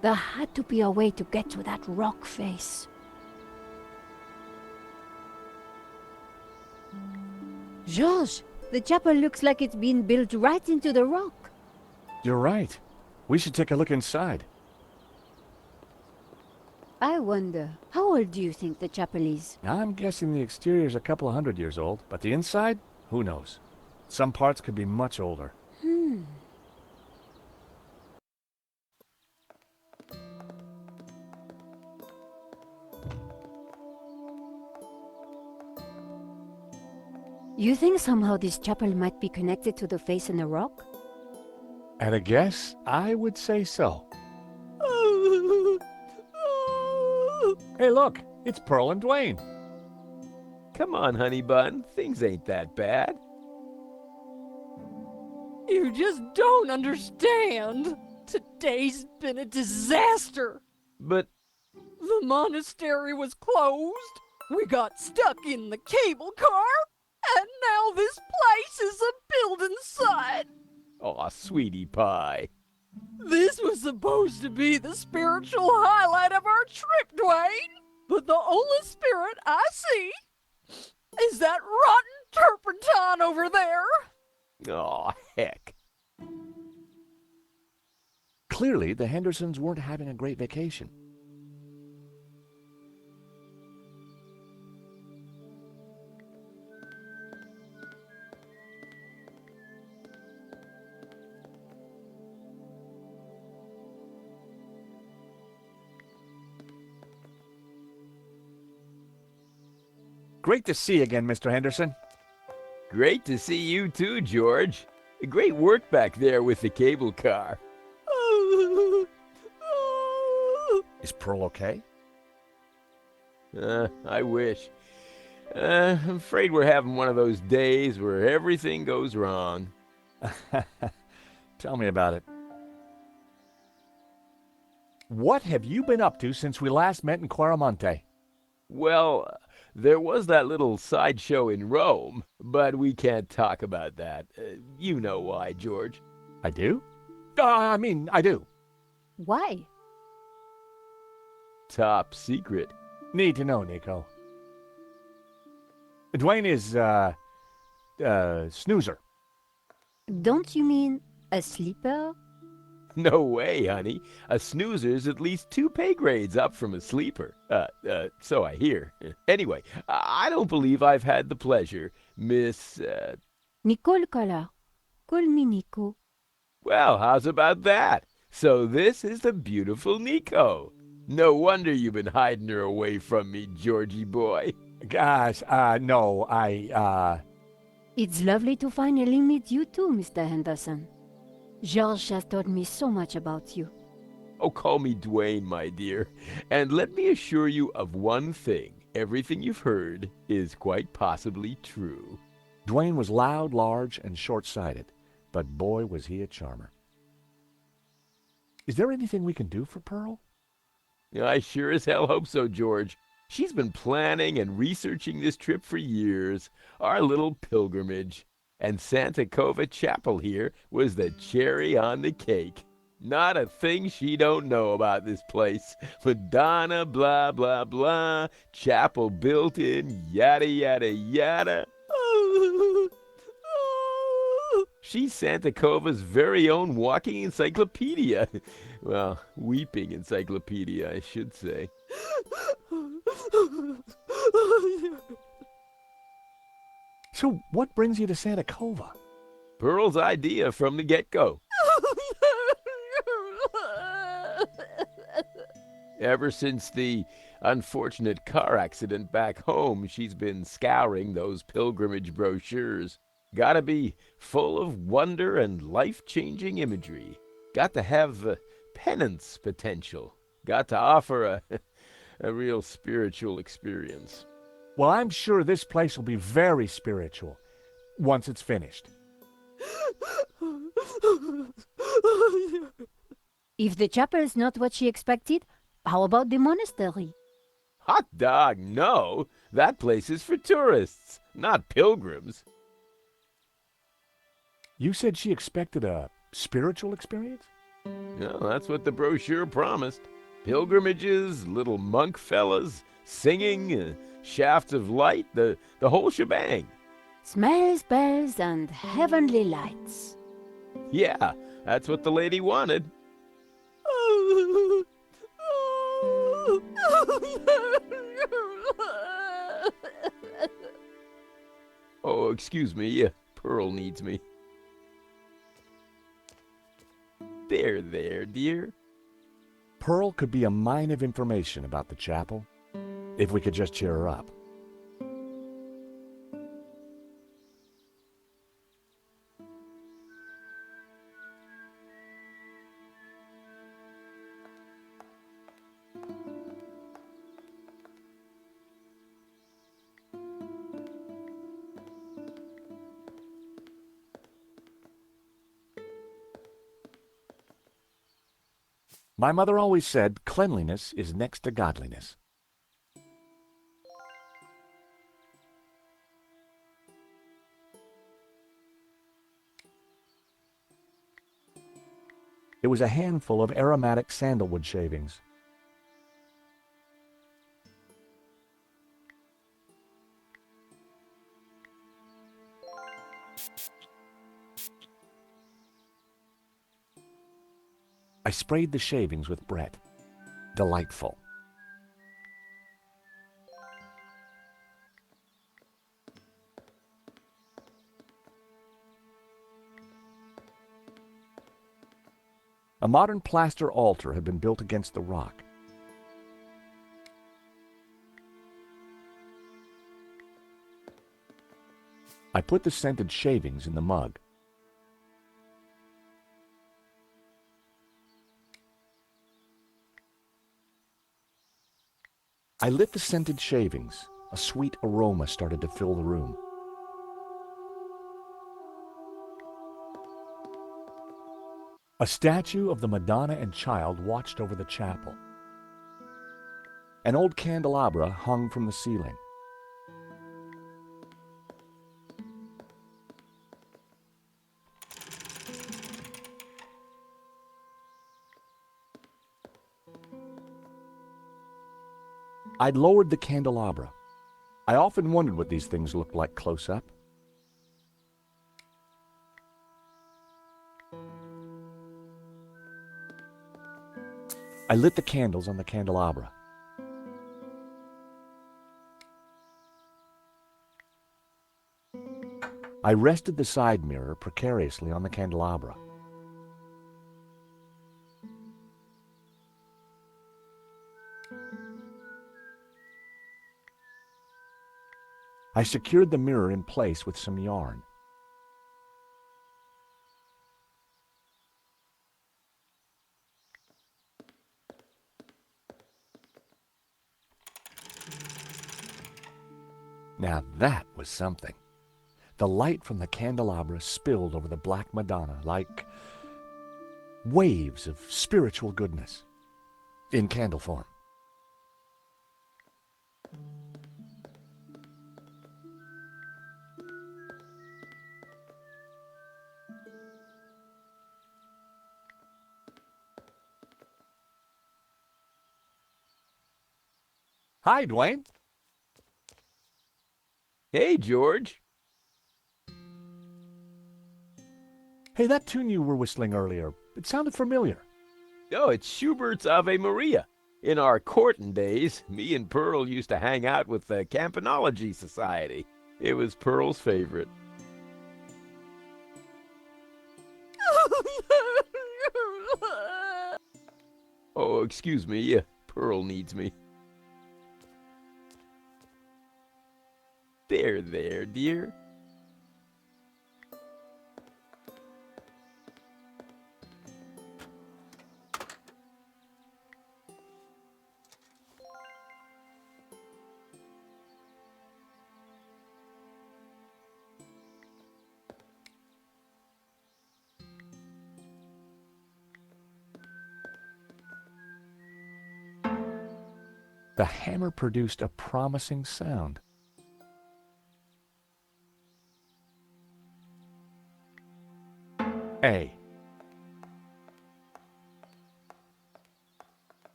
There had to be a way to get to that rock face. Georges, the chapel looks like it's been built right into the rock. You're right. We should take a look inside. I wonder, how old do you think the chapel is? I'm guessing the exterior's a couple of 100 years old, but the inside? Who knows? Some parts could be much older. You think somehow this chapel might be connected to the face in the rock? At a guess, I would say so. Hey, look! It's Pearl and Dwayne. Come on, honey bun. Things ain't that bad. You just don't understand. Today's been a disaster. But The monastery was closed. We got stuck in the cable car. And now this place is a building site. aw, sweetie pie. This was supposed to be the spiritual highlight of our trip, Dwayne. But the only spirit I see is that rotten turpentine over there. Aw, heck. Clearly, the Hendersons weren't having a great vacation. Great to see you again, Mr. Henderson. Great to see you too, George. Great work back there with the cable car. Is Pearl okay? I wish. I'm afraid we're having one of those days where everything goes wrong. Tell me about it. What have you been up to since we last met in Quaramonte? Well, there was that little sideshow in Rome, but we can't talk about that. You know why, George. I do? I do. Why? Top secret. Need to know, Nico. Dwayne is, snoozer. Don't you mean a sleeper? No way, honey. A snoozer's at least 2 pay grades up from a sleeper. So I hear. Anyway, I don't believe I've had the pleasure, Miss, Nicole Collar. Call me Nico. Well, how's about that? So this is the beautiful Nico. No wonder you've been hiding her away from me, Georgie boy. Gosh, no, It's lovely to finally meet you too, Mr. Henderson. Georges has told me so much about you. Oh, call me Dwayne, my dear. And let me assure you of one thing. Everything you've heard is quite possibly true. Dwayne was loud, large, and short-sighted, but boy was he a charmer. Is there anything we can do for Pearl? I sure as hell hope so, George. She's been planning and researching this trip for years, our little pilgrimage. And Santa Cova Chapel here was the cherry on the cake. Not a thing she don't know about this place. Madonna, blah, blah, blah. Chapel built in, yada, yada, yada. She's Santa Cova's very own walking encyclopedia. Well, weeping encyclopedia, I should say. So what brings you to Santa Cova? Pearl's idea from the get-go. Ever since the unfortunate car accident back home, she's been scouring those pilgrimage brochures. Gotta be full of wonder and life-changing imagery. Got to have penance potential. Got to offer a real spiritual experience. Well, I'm sure this place will be very spiritual once it's finished. If the chapel is not what she expected, how about the monastery? Hot dog, no. That place is for tourists, not pilgrims. You said she expected a spiritual experience? No, that's what the brochure promised. Pilgrimages, little monk fellas, singing, shafts of light, the whole shebang. Smells, bells, and heavenly lights. Yeah, that's what the lady wanted. Oh, excuse me, Pearl needs me. There, dear. Pearl could be a mine of information about the chapel, if we could just cheer her up. My mother always said cleanliness is next to godliness. It was a handful of aromatic sandalwood shavings. I sprayed the shavings with Brett. Delightful. A modern plaster altar had been built against the rock. I put the scented shavings in the mug. I lit the scented shavings. A sweet aroma started to fill the room. A statue of the Madonna and Child watched over the chapel. An old candelabra hung from the ceiling. I'd lowered the candelabra. I often wondered what these things looked like close up. I lit the candles on the candelabra. I rested the side mirror precariously on the candelabra. I secured the mirror in place with some yarn. Now that was something. The light from the candelabra spilled over the Black Madonna like waves of spiritual goodness in candle form. Hi, Dwayne. Hey, George. Hey, that tune you were whistling earlier, it sounded familiar. Oh, it's Schubert's Ave Maria. In our courting days, me and Pearl used to hang out with the Campanology Society. It was Pearl's favorite. Oh, excuse me, Pearl needs me. There, dear. The hammer produced a promising sound. A.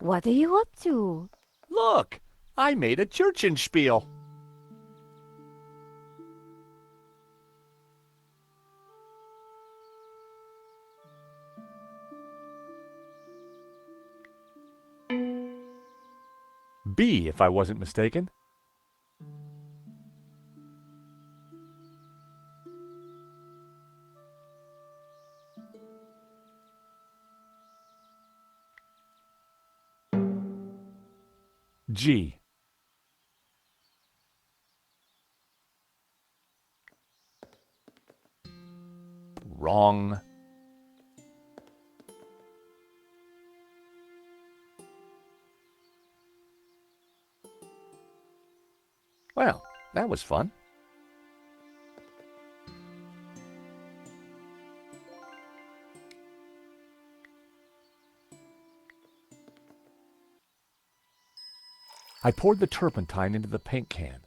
What are you up to? Look, I made a Churchenspiel. B, if I wasn't mistaken. G. Wrong. Well, that was fun. I poured the turpentine into the paint can.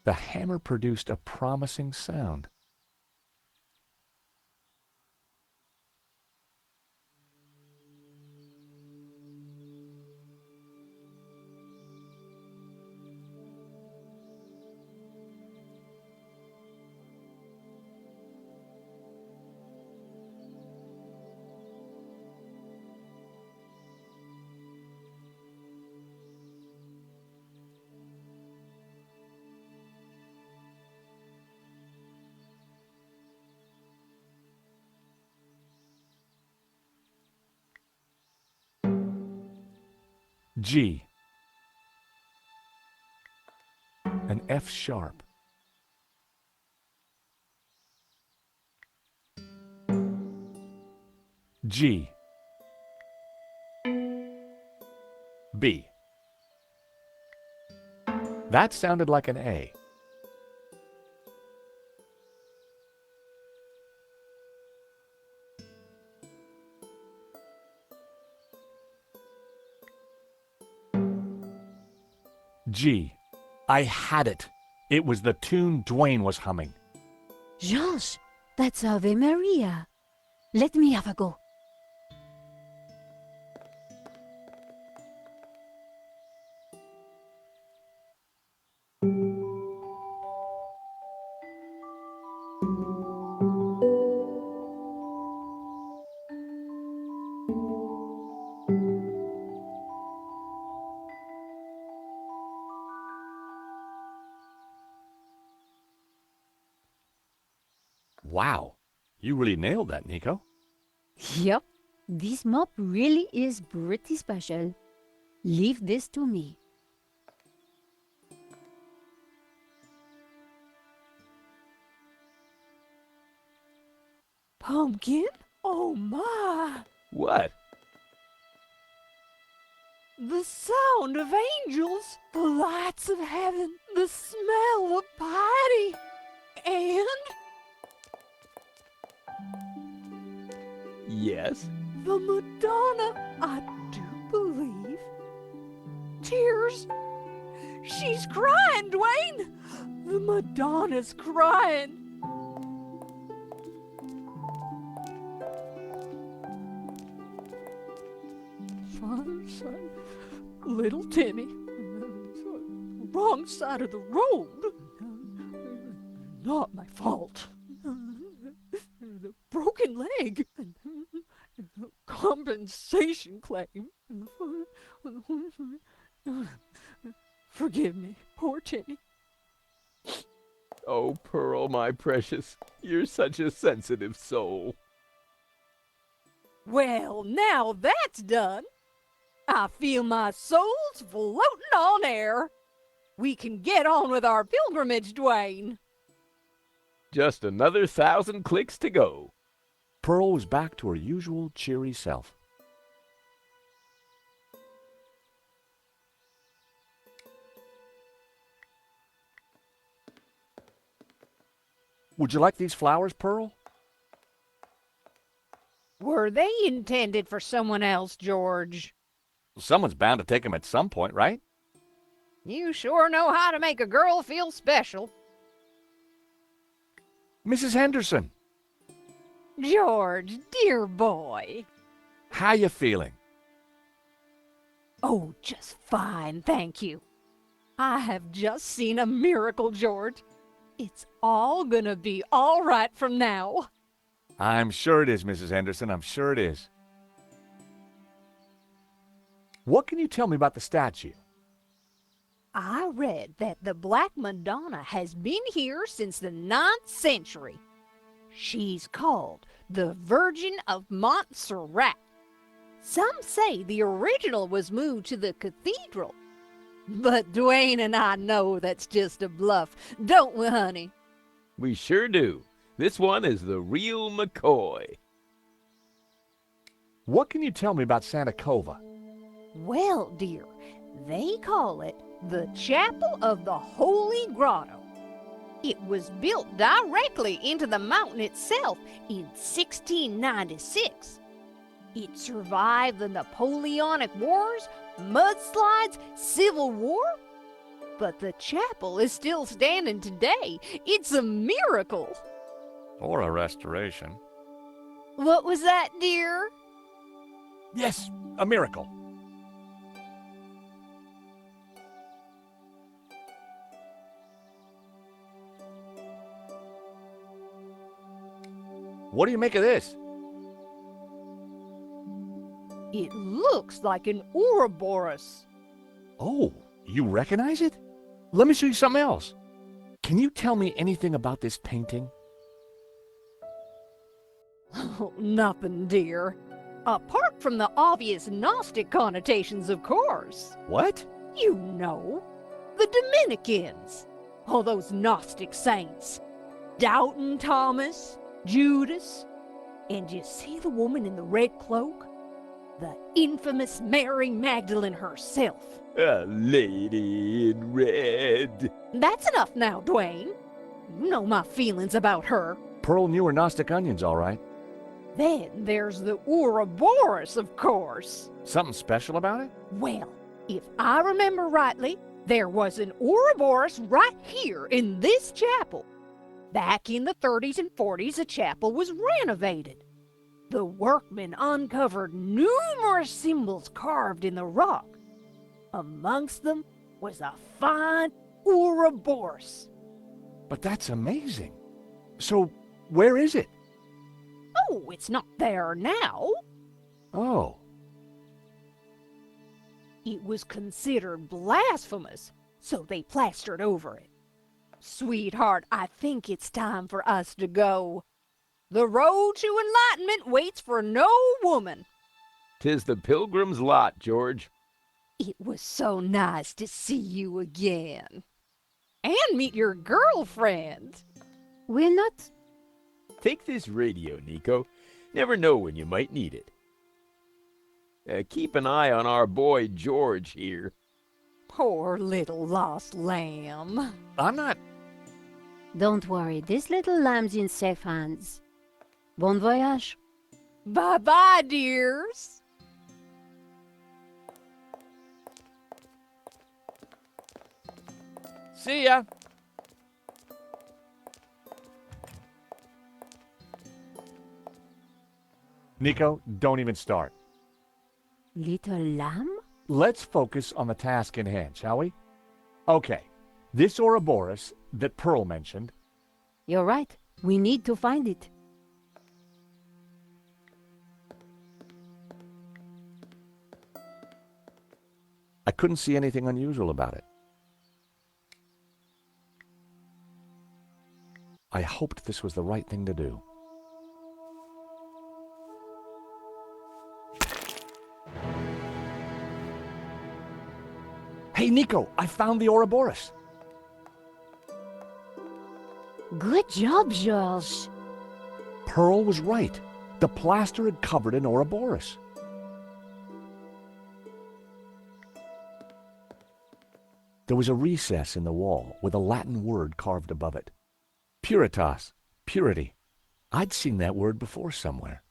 The hammer produced a promising sound. G. An F sharp. G. B. That sounded like an A. G. I had it. It was the tune Dwayne was humming. Georges, that's Ave Maria. Let me have a go. Wow, you really nailed that, Nico. Yep, this mop really is pretty special. Leave this to me. Pumpkin? Oh my! What? The sound of angels, the lights of heaven, the smell of piety, and Yes? the Madonna, I do believe. Tears. She's crying, Dwayne. The Madonna's crying. Father, son, little Timmy. Wrong side of the road. Not my fault. The broken leg. Compensation claim. Forgive me, poor Timmy. Oh, Pearl, my precious, you're such a sensitive soul. Well, now that's done. I feel my soul's floating on air. We can get on with our pilgrimage, Dwayne. Just another 1,000 clicks to go. Pearl was back to her usual cheery self. Would you like these flowers, Pearl? Were they intended for someone else, George? Someone's bound to take them at some point, right? You sure know how to make a girl feel special. Mrs. Henderson, George, dear boy. how you feeling? Oh, just fine, thank you. I have just seen a miracle, George. It's all gonna be all right from now. I'm sure it is, Mrs. Henderson. I'm sure it is. What can you tell me about the statue? I read that the Black Madonna has been here since the 9th century. She's called the Virgin of Montserrat. Some say the original was moved to the cathedral. But Dwayne and I know that's just a bluff, don't we, honey? We sure do. This one is the real McCoy. What can you tell me about Santa Cova? Well, dear, they call it the Chapel of the Holy Grotto. It was built directly into the mountain itself in 1696. It survived the Napoleonic Wars, mudslides, Civil War. But the chapel is still standing today. It's a miracle. Or a restoration. What was that, dear? Yes, a miracle. What do you make of this? It looks like an Ouroboros. Oh, you recognize it? Let me show you something else. Can you tell me anything about this painting? Oh, nothing, dear. Apart from the obvious Gnostic connotations, of course. What? You know, the Dominicans. All those Gnostic saints. Doubting Thomas, Judas. And you see the woman in the red cloak? The infamous Mary Magdalene herself. A lady in red. That's enough now, Dwayne. You know my feelings about her. Pearl knew her Gnostic onions, all right. Then there's the Ouroboros, of course. Something special about it? Well, if I remember rightly, there was an Ouroboros right here in this chapel. Back in the 30s and 40s, the chapel was renovated. The workmen uncovered numerous symbols carved in the rock. Amongst them was a fine Ouroboros. But that's amazing. So, where is it? Oh, it's not there now. Oh, It was considered blasphemous, so they plastered over it. Sweetheart, I think it's time for us to go. The road to enlightenment waits for no woman. 'Tis the pilgrim's lot, George. It was so nice to see you again. And meet your girlfriend. We're not. Take this radio, Nico. Never know when you might need it. Keep an eye on our boy George here. Poor little lost lamb. I'm not. Don't worry, this little lamb's in safe hands. Bon voyage. Bye-bye, dears. See ya. Nico, don't even start. Little lamb? Let's focus on the task in hand, shall we? Okay, this Ouroboros that Pearl mentioned. You're right. We need to find it. I couldn't see anything unusual about it. I hoped this was the right thing to do. Hey, Nico, I found the Ouroboros. Good job, George. Pearl was right. The plaster had covered an Ouroboros. There was a recess in the wall with a Latin word carved above it. Puritas, purity. I'd seen that word before somewhere.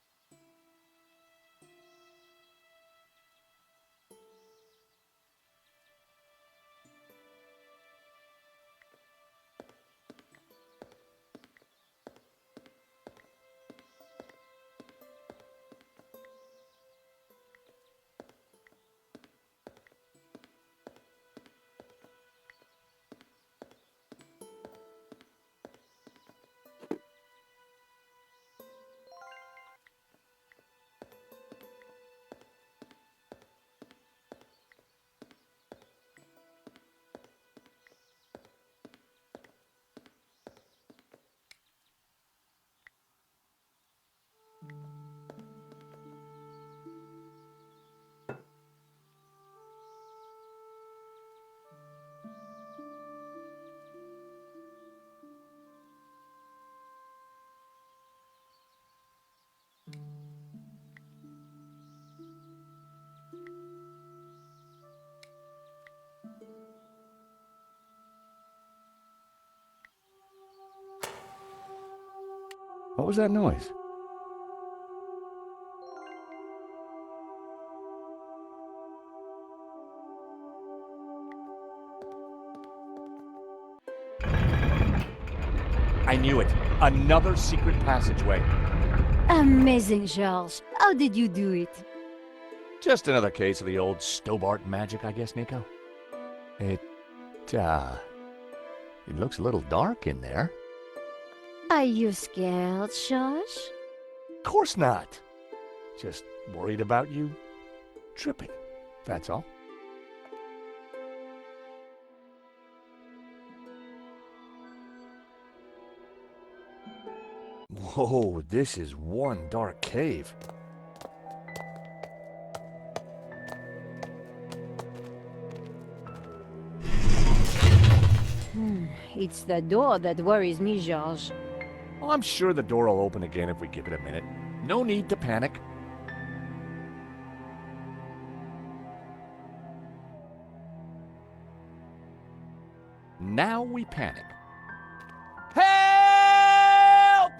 What was that noise? I knew it. Another secret passageway. Amazing, George. How did you do it? Just another case of the old Stobart magic, I guess, Nico. It looks a little dark in there. Are you scared, George? Of course not. Just worried about you tripping, that's all. Whoa, this is one dark cave. It's the door that worries me, George. Well, I'm sure the door will open again if we give it a minute. No need to panic. Now we panic. Help!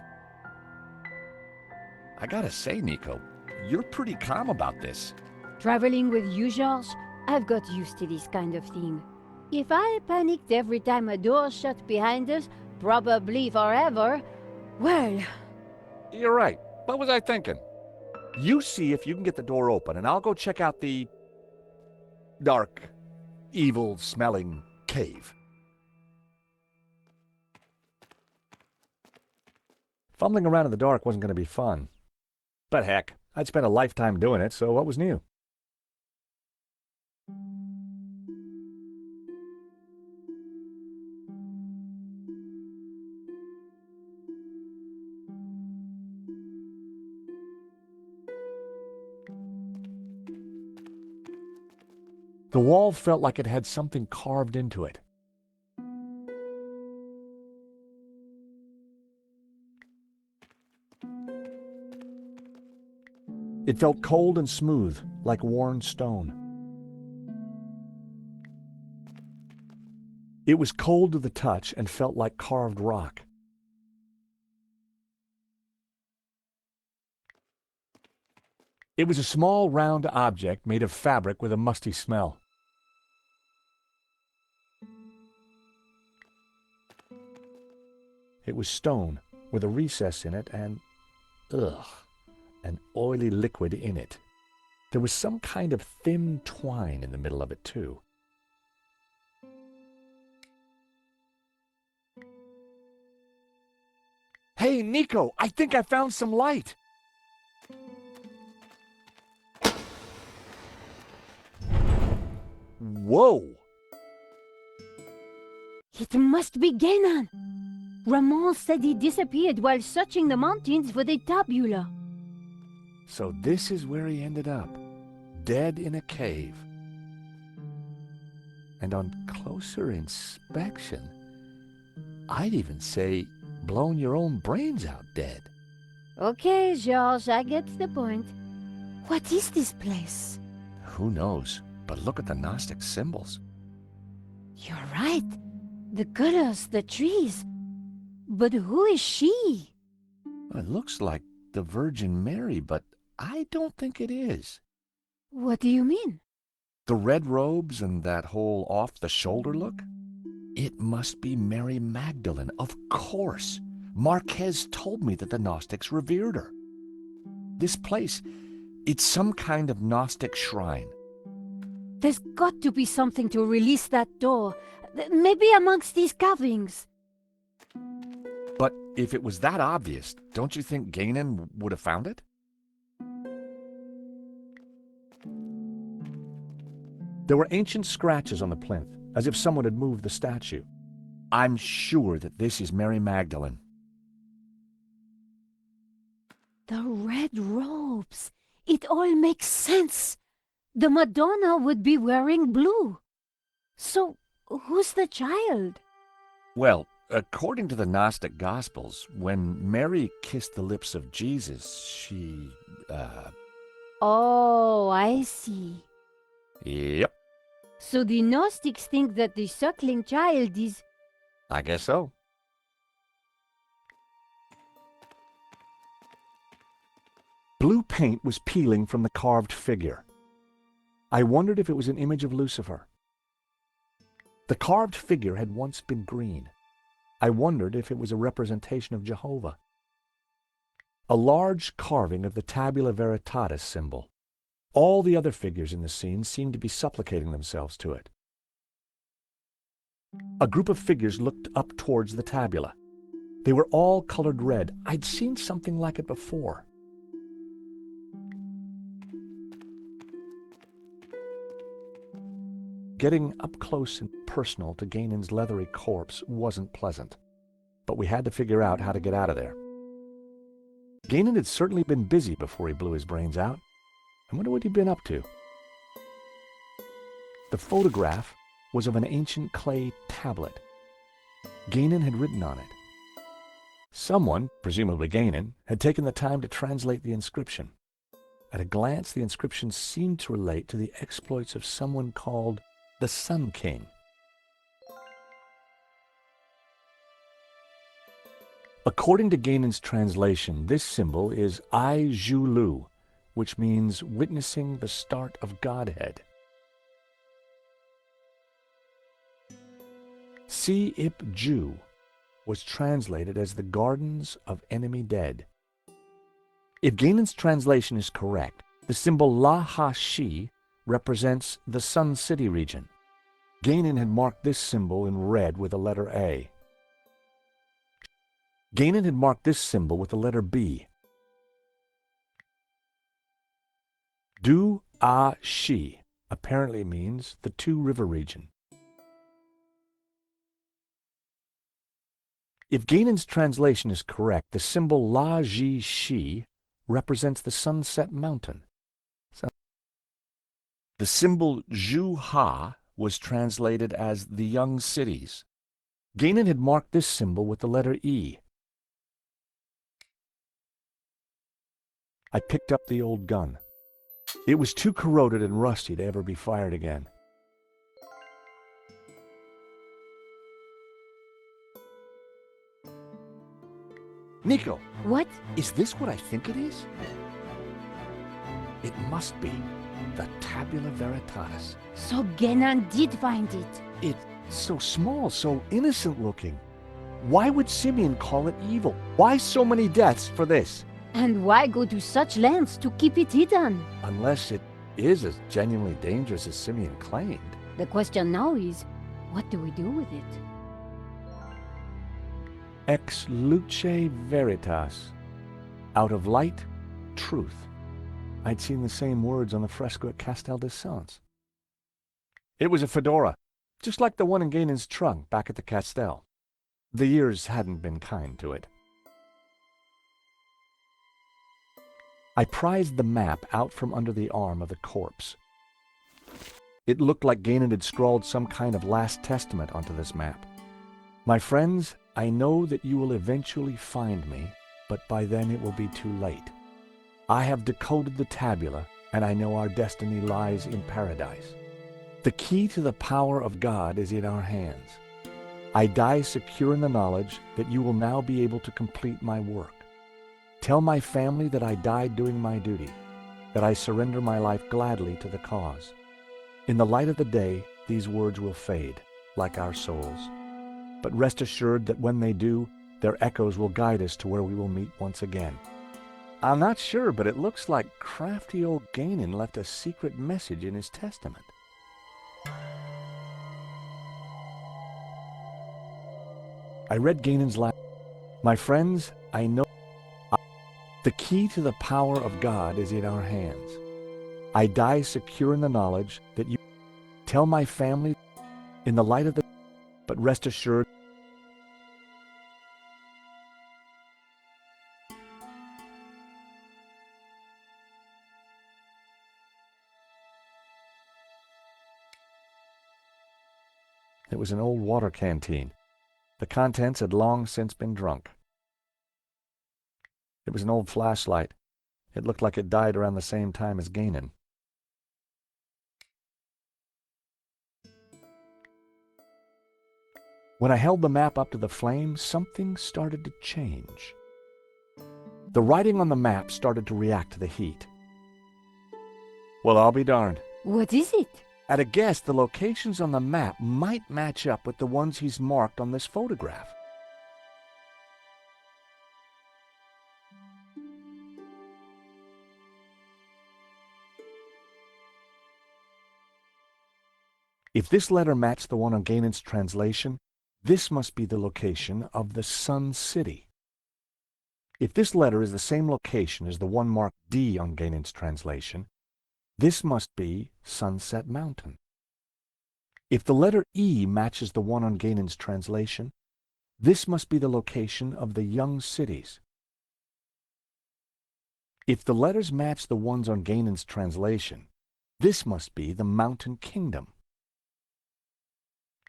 I gotta say, Nico, you're pretty calm about this. Traveling with you, George, I've got used to this kind of thing. If I panicked every time a door shut behind us, probably forever, well... You're right. What was I thinking? You see if you can get the door open, and I'll go check out the dark, evil-smelling cave. Fumbling around in the dark wasn't going to be fun. But heck, I'd spent a lifetime doing it, so what was new? The wall felt like it had something carved into it. It felt cold and smooth, like worn stone. It was cold to the touch and felt like carved rock. It was a small, round object made of fabric with a musty smell. It was stone, with a recess in it and, an oily liquid in it. There was some kind of thin twine in the middle of it, too. Hey, Nico, I think I found some light. Whoa! It must be Guénon. Ramon said he disappeared while searching the mountains for the tabula. So this is where he ended up, dead in a cave. And on closer inspection, I'd even say blown your own brains out dead. Okay, George, I get the point. What is this place? Who knows? But look at the Gnostic symbols. You're right. The colors, the trees. But who is she? It looks like the Virgin Mary, but I don't think it is. What do you mean? The red robes and that whole off-the-shoulder look? It must be Mary Magdalene, of course. Marquez told me that the Gnostics revered her. This place, it's some kind of Gnostic shrine. There's got to be something to release that door. Maybe amongst these carvings. But if it was that obvious, don't you think Guénon would have found it? There were ancient scratches on the plinth, as if someone had moved the statue. I'm sure that this is Mary Magdalene. The red robes. It all makes sense. The Madonna would be wearing blue. So, who's the child? Well, according to the Gnostic Gospels, when Mary kissed the lips of Jesus, she, Oh, I see. Yep, So the Gnostics think that the suckling child is... I guess so. Blue paint was peeling from the carved figure. I wondered if it was an image of Lucifer. The carved figure had once been green. I wondered if it was a representation of Jehovah. A large carving of the Tabula Veritatis symbol. All the other figures in the scene seemed to be supplicating themselves to it. A group of figures looked up towards the tabula. They were all colored red. I'd seen something like it before. Getting up close and personal to Ganon's leathery corpse wasn't pleasant, but we had to figure out how to get out of there. Ganon had certainly been busy before he blew his brains out. I wonder what he'd been up to. The photograph was of an ancient clay tablet. Ganon had written on it. Someone, presumably Ganon, had taken the time to translate the inscription. At a glance, the inscription seemed to relate to the exploits of someone called the Sun King. According to Ganon's translation, this symbol is I Zhu Lu, which means witnessing the start of Godhead. Si Ip Ju was translated as the Gardens of Enemy Dead. If Ganon's translation is correct, the symbol La Ha Shi represents the Sun City region. Ganon had marked this symbol in red with the letter A. Ganon had marked this symbol with the letter B. Du A Shi apparently means the Two River region. If Ganon's translation is correct, the symbol La Ji Shi represents the Sunset Mountain. The symbol Zhu Ha was translated as the Young Cities. Ganon had marked this symbol with the letter E. I picked up the old gun. It was too corroded and rusty to ever be fired again. Nico, What? is this what I think it is? It must be the Tabula Veritatis. So Ganon did find it. It's so small, so innocent looking. Why would Simeon call it evil? Why so many deaths for this? And why go to such lengths to keep it hidden? Unless it is as genuinely dangerous as Simeon claimed. The question now is, what do we do with it? Ex luce veritas. Out of light, truth. I'd seen the same words on the fresco at Castel des Saints. It was a fedora, just like the one in Ganon's trunk back at the Castel. The years hadn't been kind to it. I prized the map out from under the arm of the corpse. It looked like Ganon had scrawled some kind of last testament onto this map. My friends, I know that you will eventually find me, but by then it will be too late. I have decoded the tabula, and I know our destiny lies in paradise. The key to the power of God is in our hands. I die secure in the knowledge that you will now be able to complete my work. Tell my family that I died doing my duty, that I surrender my life gladly to the cause. In the light of the day, these words will fade, like our souls. But rest assured that when they do, their echoes will guide us to where we will meet once again. I'm not sure, but it looks like crafty old Ganon left a secret message in his testament. I read Ganon's last. My friends, I know the key to the power of God is in our hands. I die secure in the knowledge that you tell my family in the light of the, but rest assured it was an old water canteen. The contents had long since been drunk. It was an old flashlight. It looked like it died around the same time as Ganon. When I held the map up to the flame, something started to change. The writing on the map started to react to the heat. Well, I'll be darned. What is it? At a guess, the locations on the map might match up with the ones he's marked on this photograph. If this letter matched the one on Gainan's translation, this must be the location of the Sun City. If this letter is the same location as the one marked D on Gainan's translation, this must be Sunset Mountain. If the letter E matches the one on Gainan's translation, this must be the location of the Young Cities. If the letters match the ones on Gainan's translation, this must be the Mountain Kingdom.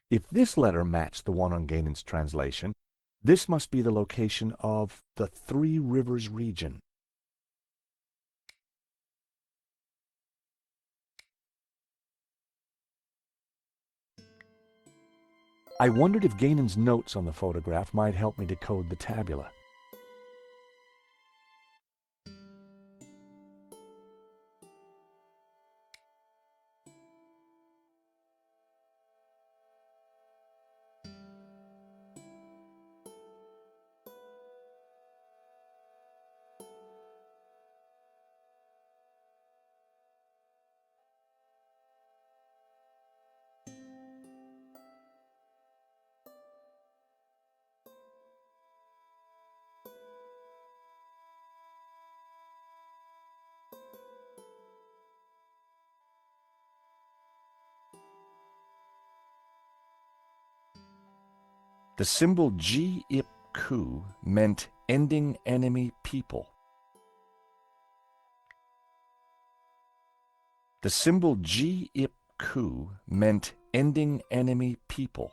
If this letter matched the one on Gainan's translation, this must be the location of the Three Rivers region. I wondered if Gainan's notes on the photograph might help me decode the tabula. The symbol G-ip-ku meant ending enemy people. The symbol G-ip-ku meant ending enemy people.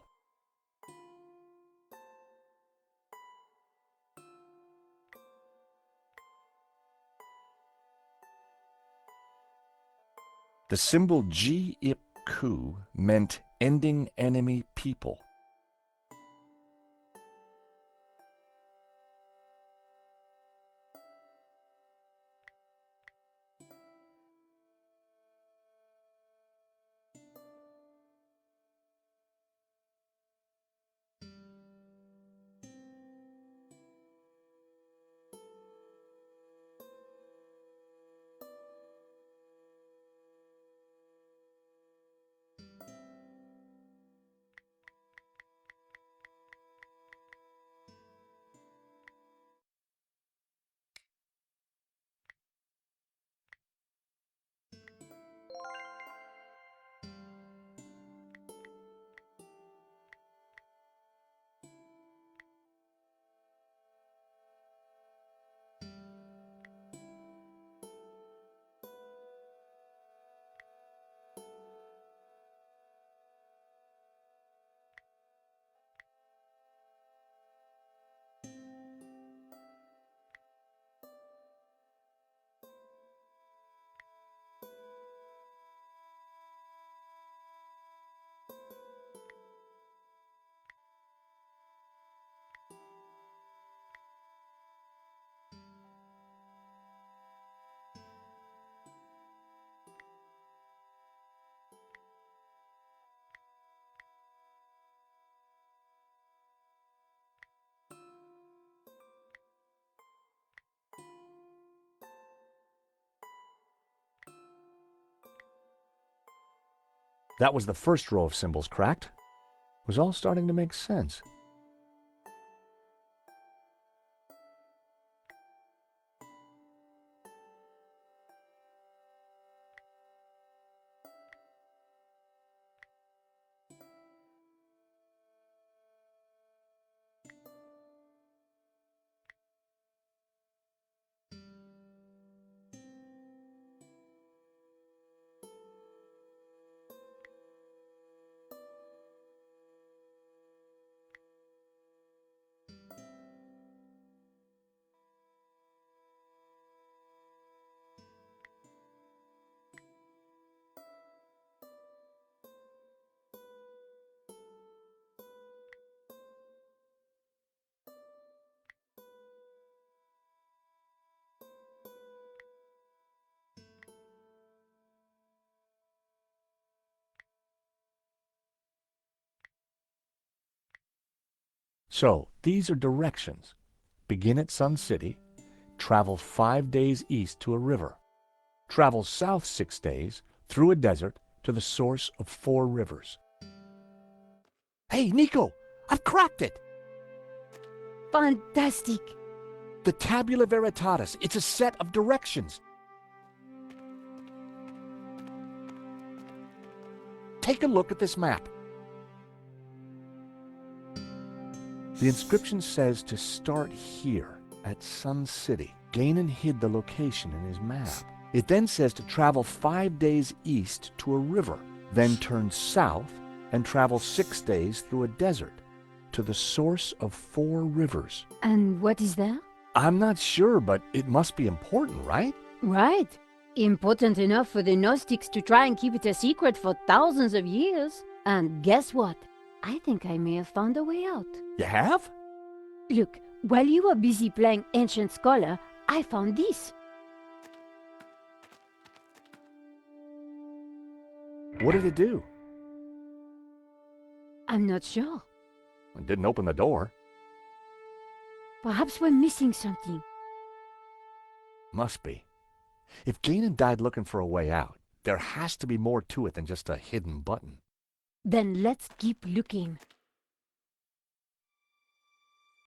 The symbol G-ip-ku meant ending enemy people. That was the first row of symbols cracked. It was all starting to make sense. So, these are directions. Begin at Sun City, travel 5 days east to a river. Travel south 6 days, through a desert, to the source of 4 rivers. Hey, Nico! I've cracked it! Fantastic. The Tabula Veritatis. It's a set of directions. Take a look at this map. The inscription says to start here at Sun City. Gainan hid the location in his map. It then says to travel 5 days east to a river, then turn south and travel 6 days through a desert to the source of 4 rivers. And what is that? I'm not sure, but it must be important, right? Right. Important enough for the Gnostics to try and keep it a secret for thousands of years. And guess what? I think I may have found a way out. You have? Look, while you were busy playing Ancient Scholar, I found this. What did it do? I'm not sure. It didn't open the door. Perhaps we're missing something. Must be. If Gainan died looking for a way out, there has to be more to it than just a hidden button. Then let's keep looking.